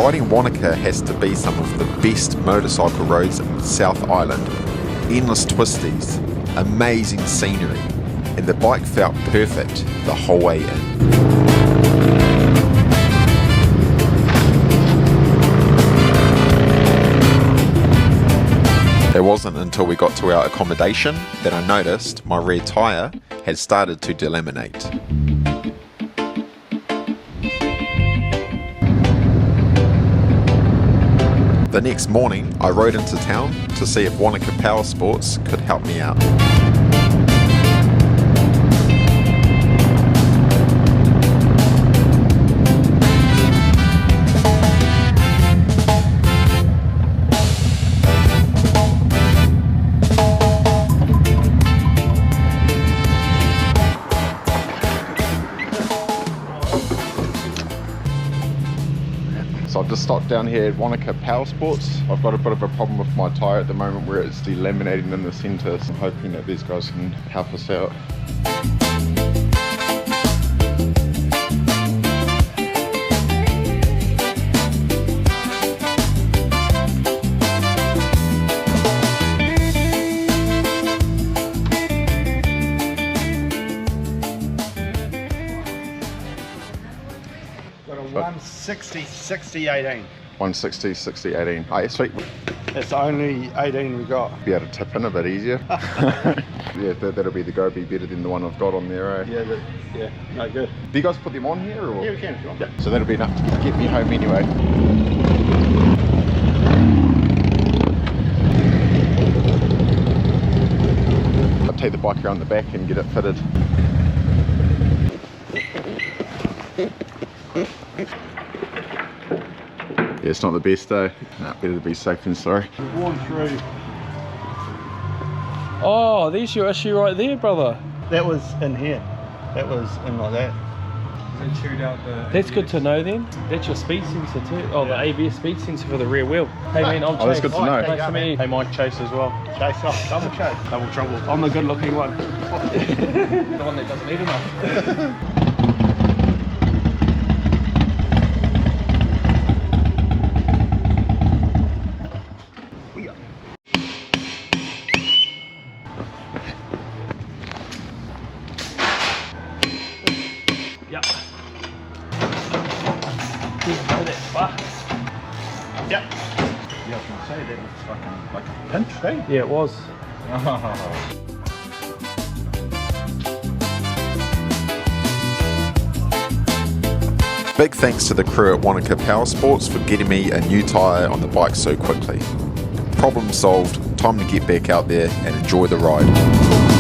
Riding Wanaka has to be some of the best motorcycle roads in the South Island. Endless twisties, amazing scenery, and the bike felt perfect the whole way in. It wasn't until we got to our accommodation that I noticed my rear tyre had started to delaminate. The next morning, I rode into town to see if Wanaka Powersports could help me out. So I've just stopped down here at Wanaka Powersports. I've got a bit of a problem with my tyre at the moment where it's delaminating in the centre, so I'm hoping that these guys can help us out. Got a 160, 60, 18. 160, 60, 18. Oh, yeah, sweet. That's the only 18 we got. Be able to tip in a bit easier. Yeah, that'll be the go, be better than the one I've got on there, eh? Yeah, no good. Do you guys put them on here? Or? Yeah, we can if you want. Yeah. So that'll be enough to get me home anyway. I'll take the bike around the back and get it fitted. Yeah, it's not the best though. Nah, better to be safe than sorry. We've worn through. Oh, there's your issue right there, brother. That was in here. That was in like that. They chewed out the That's good to know then. That's your speed sensor too. Oh, the ABS speed sensor for the rear wheel. Hey man, I'm Chase. Oh, that's good to know. Nice to meet you. Hey Mike, Chase as well. Chase off, double chase. Double trouble. I'm the good looking one. The one that doesn't eat enough. Yep. Didn't know that fast. Yep. Yeah, I was gonna say that was fucking like a pinch, eh? Yeah, it was. Big thanks to the crew at Wanaka Powersports for getting me a new tyre on the bike so quickly. Problem solved, time to get back out there and enjoy the ride.